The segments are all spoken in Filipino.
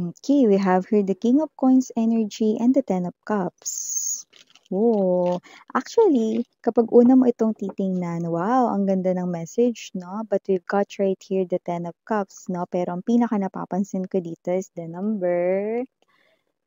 Okay, we have here the King of Coins energy and the Ten of Cups. Oh, actually, kapag una mo itong titingnan, wow, ang ganda ng message, no? But we've got right here the Ten of Cups, no? Pero ang pinaka napapansin ko dito is the number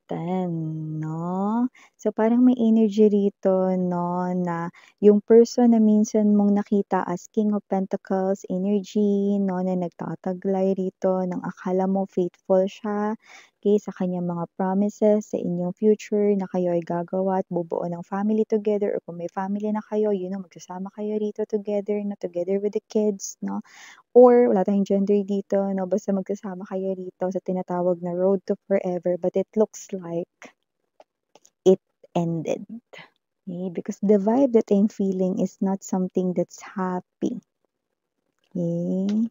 10, no? So, parang may energy rito, no, na yung person na minsan mong nakita as King of Pentacles energy, no, na nagtataglay rito ng akala mo faithful siya, okay, sa kanyang mga promises sa inyong future na kayo ay gagawa at bubuo ng family together or kung may family na kayo, magsasama kayo rito together, no, together with the kids, no? Or wala tayong gender dito 'no, basta magkasama kayo rito sa tinatawag na road to forever, but it looks like it ended. Okay? Because the vibe that I'm feeling is not something that's happy. Okay?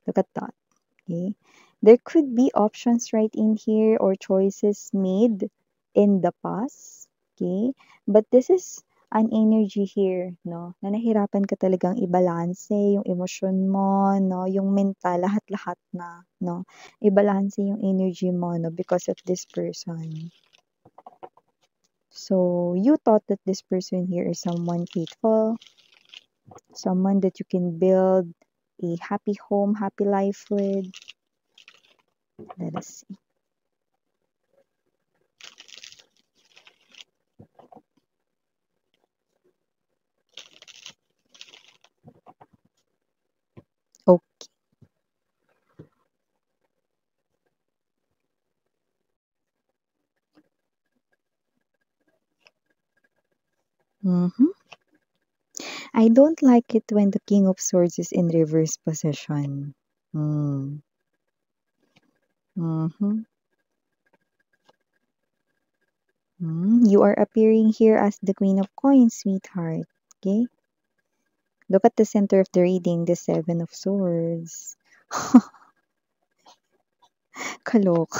Look at that. Okay? There could be options right in here or choices made in the past. Okay? But this is an energy here, no? Na nahirapan ka talagang ibalanse yung emosyon mo, no? Yung mental, lahat-lahat na, no? Ibalanse yung energy mo, no? Because of this person. So, you thought that this person here is someone faithful, someone that you can build a happy home, happy life with. Let us see. Okay. Mm-hmm. I don't like it when the King of Swords is in reverse position. Mm. Mm-hmm. You are appearing here as the Queen of Coins, sweetheart. Okay? Look at the center of the reading, the Seven of Swords. Kalok.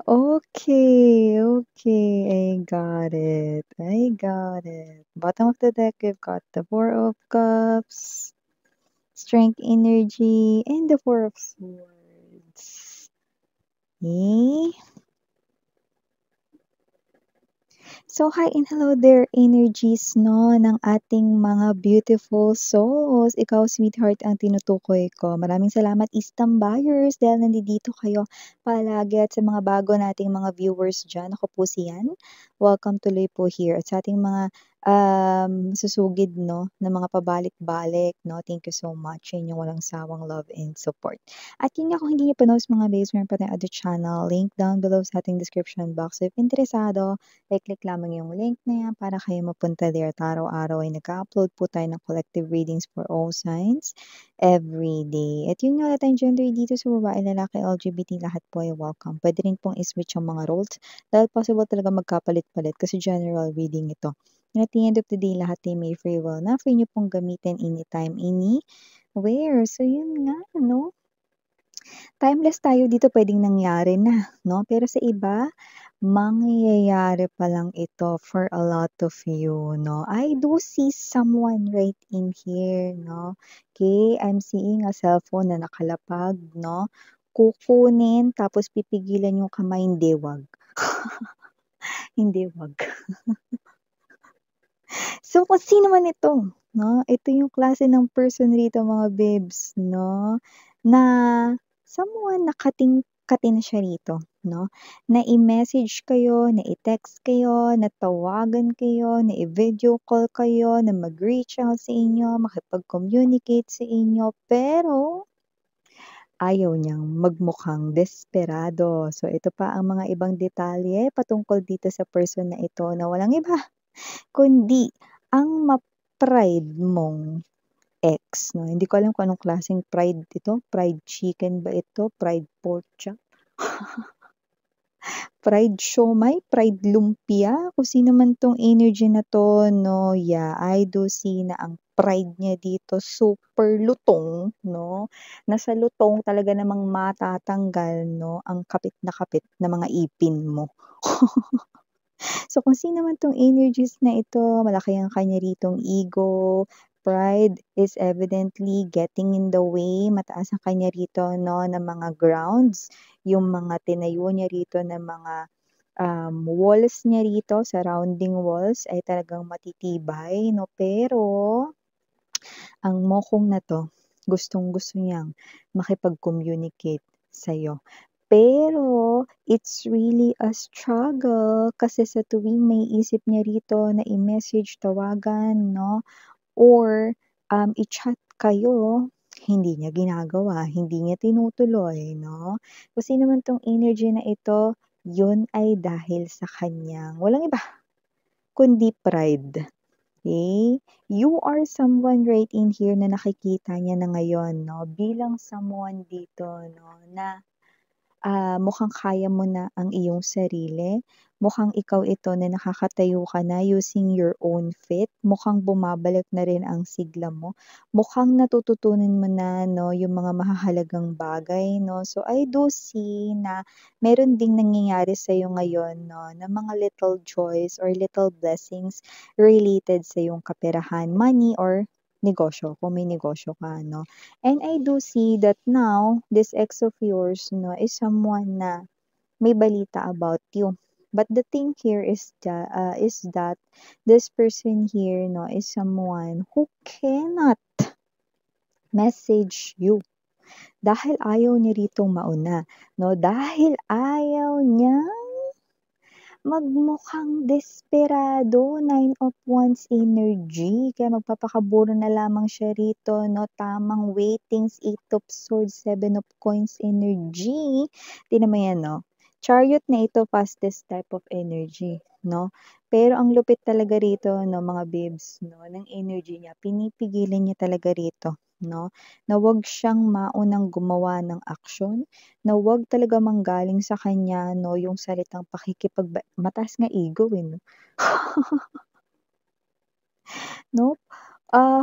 Okay, okay. I got it. I got it. Bottom of the deck, we've got the Four of Cups, Strength Energy, and the Four of Swords. Okay? So, hi and hello there, energies, no, ng ating mga beautiful souls. Ikaw, sweetheart, ang tinutukoy ko. Maraming salamat, Eastern buyers, dahil nandito kayo palagi at sa mga bago nating mga viewers dyan. Ako po si Yan. Welcome tuloy po here. At sa ating mga susugid, no, na mga pabalik-balik, no, thank you so much sa inyong walang sawang love and support. At yun nga, kung hindi niyo pa knows mga babes, meron pa tayong other channel, link down below sa ating description box. If interesado, i-click lamang yung link na yan para kayo mapunta there at araw-araw ay nag-upload po tayo ng collective readings for all signs every day. At yun nga, wala tayong gender dito sa babae, lalaki, LGBT, lahat po ay welcome. Pwede rin pong i-switch ang mga roles dahil possible talaga magkapalit-palit kasi general reading ito. And at the end of the day, lahat ay may free will na free nyo pong gamitin anytime, anywhere. So yun nga, no? Timeless tayo dito, pwedeng nangyari na, no? Pero sa iba, mangyayari pa lang ito for a lot of you, no? I do see someone right in here, no? Okay, I'm seeing a cellphone na nakalapag, no? Kukunin, tapos pipigilan yung kamay, hindi, wag. Hindi, wag. So, kung sino man ito, no? Ito yung klase ng person rito, mga babes, no? Na someone na kating-kati na siya rito, no? Na i-message kayo, na i-text kayo, na tawagan kayo, na i-video call kayo, na mag-reach out sa inyo, makipag-communicate sa inyo, pero ayaw niyang magmukhang desperado. So, ito pa ang mga ibang detalye patungkol dito sa person na ito na walang iba kundi ang ma-pride mong ex, 'no. Hindi ko alam kung anong klaseng pride ito, fried chicken ba ito, fried pork chop, fried siomai, fried lumpia, kung sino man 'tong energy na 'to, 'no. Yeah, I do see na ang pride niya dito super lutong, 'no. Nasa lutong talaga namang matatanggal, 'no, ang kapit na mga ipin mo. So, kung sino man 'tong energies na ito, malaki ang kanya ritong ego, pride is evidently getting in the way. Mataas ang kanya rito, no, na mga grounds. Yung mga tinayo niya rito na mga walls niya rito, surrounding walls ay talagang matitibay, no? Pero ang mokong na 'to, gustong-gusto niyang makipag-communicate sa'yo. Pero it's really a struggle kasi sa tuwing maiisip niya rito na i-message, tawagan, 'no, or i-chat kayo, hindi niya ginagawa, hindi niya tinutuloy, 'no? Kasi naman 'tong energy na ito, yun ay dahil sa kanyang walang iba kundi pride. Okay? You are someone right in here na nakikita niya na ngayon, 'no, bilang someone dito, 'no, na mukhang kaya mo na ang iyong sarili, mukhang ikaw ito na nakakatayo ka na using your own feet, mukhang bumabalik na rin ang sigla mo, mukhang natututunan mo na 'no, yung mga mahahalagang bagay 'no. So, I do see na meron ding nangyayari sa'yo ngayon 'no, na mga little joys or little blessings related sa iyong kaperahan, money or negosyo, kung may negosyo ka 'no. And I do see that now, this ex of yours, no, is someone na may balita about you. But the thing here is that this person here, no, is someone who cannot message you dahil ayaw niya ritong mauna, no, dahil ayaw niya magmukhang desperado, Nine of Wands energy, kaya magpapakaburo na lamang siya rito 'no, tamang waitings, Eight of Swords, Seven of Coins energy. Tignan mo 'yan 'no, Chariot na ito, fastest type of energy 'no. Pero ang lupit talaga rito 'no mga babes 'no, ng energy niya, pinipigilan niya talaga rito 'no, na 'wag siyang maunang gumawa ng aksyon, na 'wag talaga manggaling sa kanya 'no, yung salitang mataas nga ego, eh, 'no. 'No,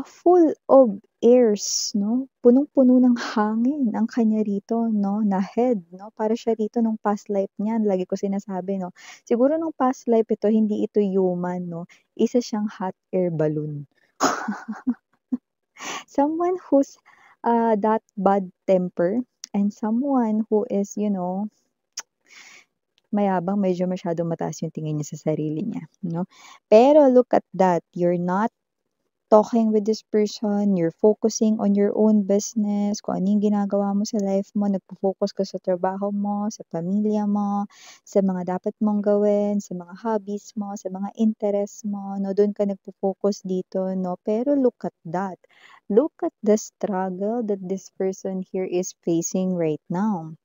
full of airs 'no, punong-puno ng hangin ang kanya rito 'no, na head 'no, para siya rito nung past life niya, lagi ko sinasabi 'no, siguro nung past life ito hindi ito human 'no, isa siyang hot air balloon. Someone who's, that bad temper and someone who is, mayabang, medyo masyadong mataas yung tingin niya sa sarili niya, 'no. Pero look at that, you're not talking with this person, you're focusing on your own business, kung ano yung ginagawa mo sa life mo, nagfo-focus ka sa trabaho mo, sa pamilya mo, sa mga dapat mong gawin, sa mga hobbies mo, sa mga interests mo, 'no, dun ka nagfo-focus dito, 'no. Pero look at that, look at the struggle that this person here is facing right now.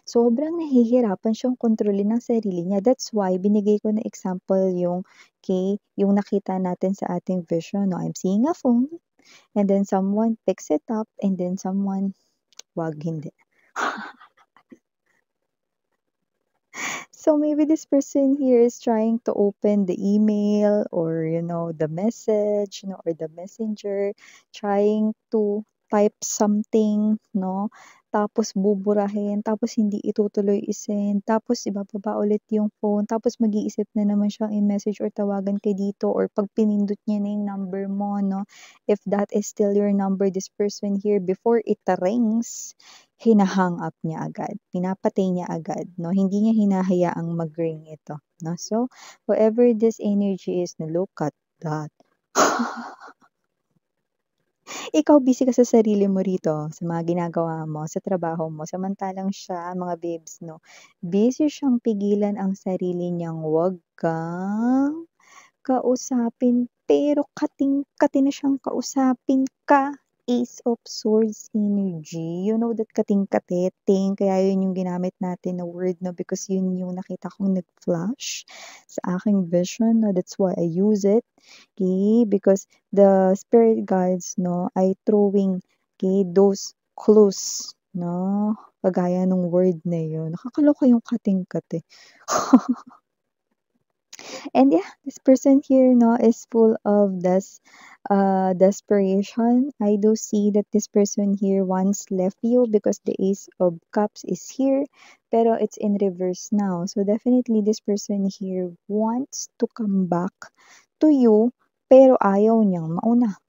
Sobrang nahihirapan siyang kontrolin ang sarili niya. That's why binigay ko na example yung nakita natin sa ating vision 'no. I'm seeing a phone and then someone picks it up and then someone, "Wag, hindi." So maybe this person here is trying to open the email or, the message, or the messenger, trying to type something, no? Tapos buburahin, tapos hindi itutuloy i-send, tapos ibababa ulit yung phone, tapos mag-iisip na naman siyang i-message or tawagan kay dito or pag pinindot niya na yung number mo, no? If that is still your number, this person here, before it rings, hina-hang up niya agad, pinapatay niya agad 'no, hindi niya hinahayaang mag-ring ito 'no. So, whoever this energy is na look at that. Ikaw busy ka sa sarili mo rito, sa mga ginagawa mo, sa trabaho mo, samantalang siya mga babes 'no, busy siyang pigilan ang sarili niyang 'wag kang kausapin, pero kating-kati na siyang kausapin ka. Ace of Swords energy. You know that kating-kati, kaya yun yung ginamit natin na word 'no, because yun yung nakita kong nag-flash sa aking vision 'no, that's why I use it, okay, because the spirit guides 'no, ay throwing, okay, those clues 'no, kagaya nung word na yun. Nakakaloka yung kating-kati. And yeah, this person here no is full of desperation. I do see that this person here once left you because the Ace of Cups is here, pero it's in reverse now. So definitely this person here wants to come back to you, pero ayaw niyang mauna.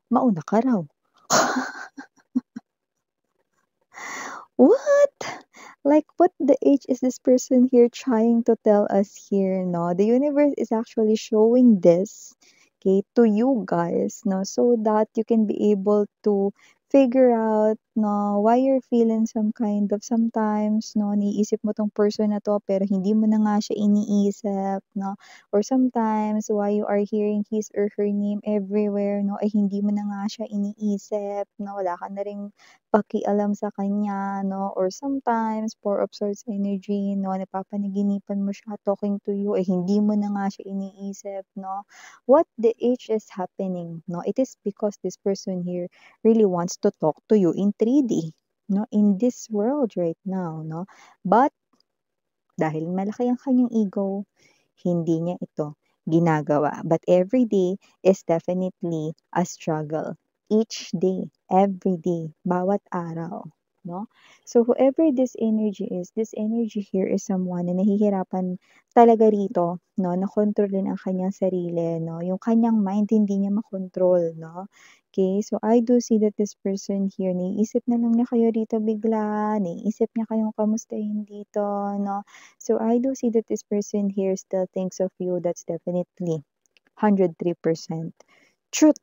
mauna ka raw. What? Like, what the H is this person here trying to tell us here, no? The universe is actually showing this, okay, to you guys, no? So that you can be able to figure out, no, why you're feeling some kind of sometimes, no, niisip mo tong person na to, pero hindi mo na nga siya iniisip, no? Or sometimes, why you are hearing his or her name everywhere, no, ay hindi mo na nga siya iniisip, no? Wala ka na ring pakialam sa kanya 'no, or sometimes Four of Swords energy 'no, napapanaginipan mo siya talking to you, eh, hindi mo na nga siya iniisip 'no. What the H is happening 'no, it is because this person here really wants to talk to you in 3D 'no, in this world right now 'no. But dahil malaki ang kanyang ego, hindi niya ito ginagawa. But every day is definitely a struggle. Each day, every day, bawat araw, no? So whoever this energy is, this energy here is someone na nahihirapan talaga rito, no, na kontrolin ang kanyang sarili, no? Yung kanyang mind hindi niya makontrol, no? Okay, so I do see that this person here, naiisip na lang niya kayo rito bigla, naiisip niya kayong kamustahin dito, no? So I do see that this person here still thinks of you. That's definitely 103% truth.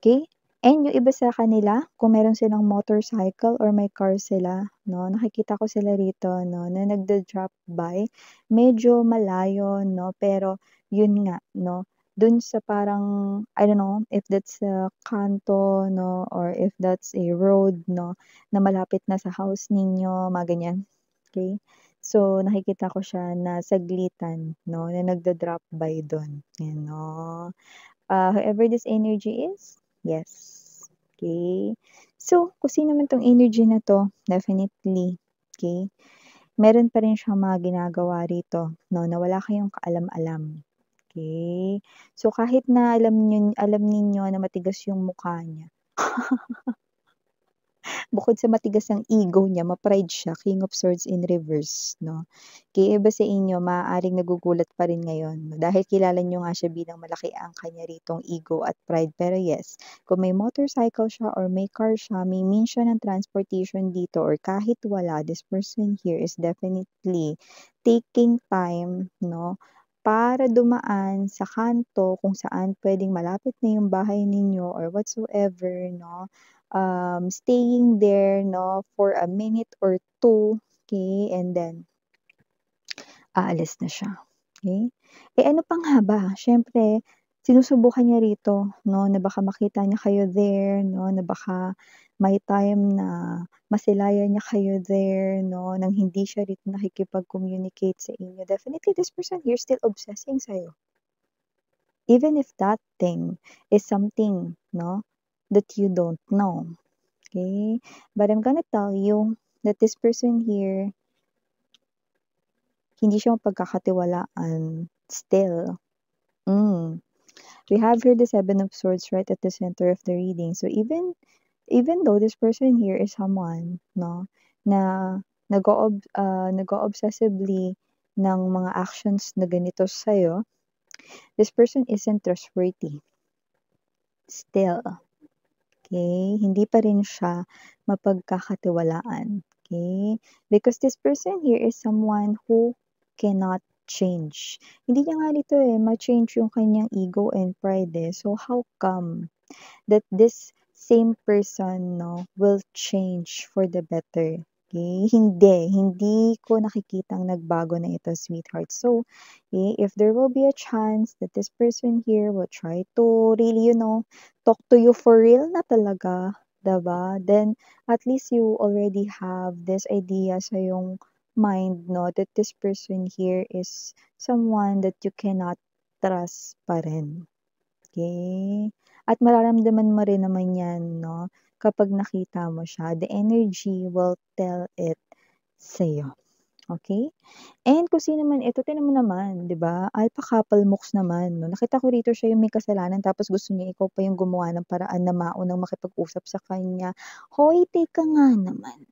Okay? And yung iba sa kanila, kung meron silang motorcycle or may car sila, no, nakikita ko sila rito, no, na nagda-drop by, medyo malayo, no, pero yun nga, no, dun sa parang, I don't know, if that's a kanto, no, or if that's a road, no, na malapit na sa house ninyo, mga ganyan. Okay? So, nakikita ko siya na saglitan, no, na nagda-drop by dun. Yan, no. Whoever this energy is, yes. Okay? So, kung sino man 'tong energy na 'to, definitely, okay, meron pa rin siyang mga ginagawa rito 'no, na wala kayong kaalam-alam. Okay? So, kahit na alam ninyo na matigas yung mukha niya, bukod sa matigas ang ego niya, ma-pride siya, King of Swords in reverse 'no. Kaya iba sa inyo maaaring nagugulat pa rin ngayon dahil kilala niyo nga siya bilang malaki ang kanya ritong ego at pride. Pero yes, kung may motorcycle siya or may car siya, may means siya ng transportation dito or kahit wala, this person here is definitely taking time 'no, para dumaan sa kanto kung saan puwedeng malapit na yung bahay ninyo or whatsoever 'no. Staying there 'no, for a minute or two, okay, and then aalis na siya, okay. Eh, ano pa nga ba, siyempre sinusubukan niya rito 'no, na baka makita niya kayo there 'no, na baka may time na masilayan niya kayo there 'no, nang hindi siya rito nakikipag-communicate sa inyo. Definitely this person here still obsessing sa'yo. Even if that thing is something 'no, that you don't know. Okay? But I'm gonna tell you that this person here, hindi siya mapagkakatiwalaan still. We have here the Seven of Swords right at the center of the reading. So even though this person here is someone, no, na nag-o-obsessively ng mga actions na ganito sa'yo, this person isn't trustworthy still. Okay? Hindi pa rin siya mapagkakatiwalaan. Okay? Because this person here is someone who cannot change. Hindi niya nga dito ma-change yung kanyang ego and pride So, how come that this same person, no, will change for the better? Okay? Hindi ko nakikitang nagbago na ito, sweetheart. So, if there will be a chance that this person here will try to really, talk to you for real na talaga, 'di ba? Then, at least you already have this idea sa yung mind, no, that this person here is someone that you cannot trust pa rin. Okay? At mararamdaman mo rin naman 'yan 'no, kapag nakita mo siya. The energy will tell it sa'yo, okay? And kung sino man ito, tignan mo naman, 'di ba, alpha couple mooks naman 'no. Nakita ko rito siya yung may kasalanan tapos gusto niya ikaw pa yung gumawa ng paraan na maunang makipag-usap sa kanya. Hoy, teka nga naman.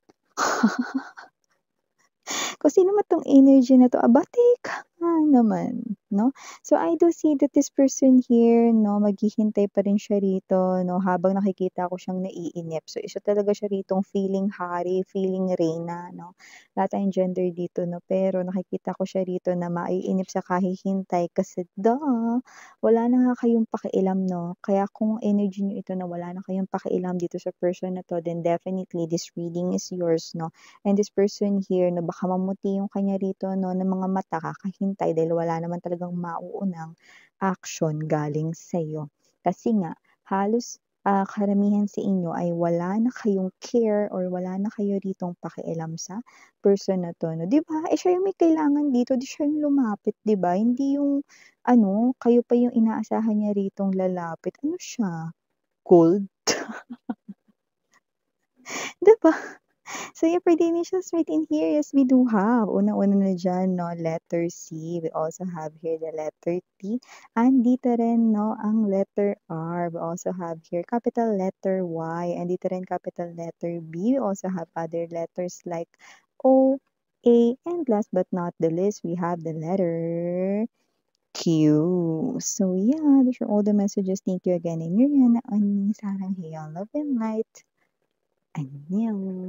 Kung sino man 'tong energy na 'to, aba teka nga naman. 'no? So, I do see that this person here 'no, maghihintay pa rin siya rito 'no, habang nakikita ko siyang naiinip. So, isa talaga siya ritong feeling hari, feeling reyna 'no. Wala tayong gender dito 'no, pero nakikita ko siya rito na maiinip sa kahihintay kasi wala na nga kayong pakialam 'no. Kaya kung energy niyo ito na wala na kayong pakialam dito sa person na 'to, then definitely this reading is yours 'no. And this person here na baka mamuti yung kanya rito 'no, ng mga mata kakahintay dahil wala naman talagang mauunang action galing sa'yo. Kasi nga halos, karamihan sa inyo ay wala na kayong care or wala na kayo ritong pakialam sa person na 'to 'no. 'Di ba, eh, siya yung may kailangan dito, 'di siya yung lumapit 'di ba? Hindi yung ano, kayo pa yung inaasahan niya ritong lalapit. Ano siya, cold? 'Di ba? So, yeah, for the initials written here, yes, we do have. Unang-una na diyan 'no, letter C. We also have here the letter T. And dito rin 'no, ang letter R. We also have here capital letter Y. And dito rin capital letter B. We also have other letters like O, A, and last but not the least, we have the letter Q. So, yeah, these are all the messages. Thank you again. And yun yan, ang sarang love and light. 안녕.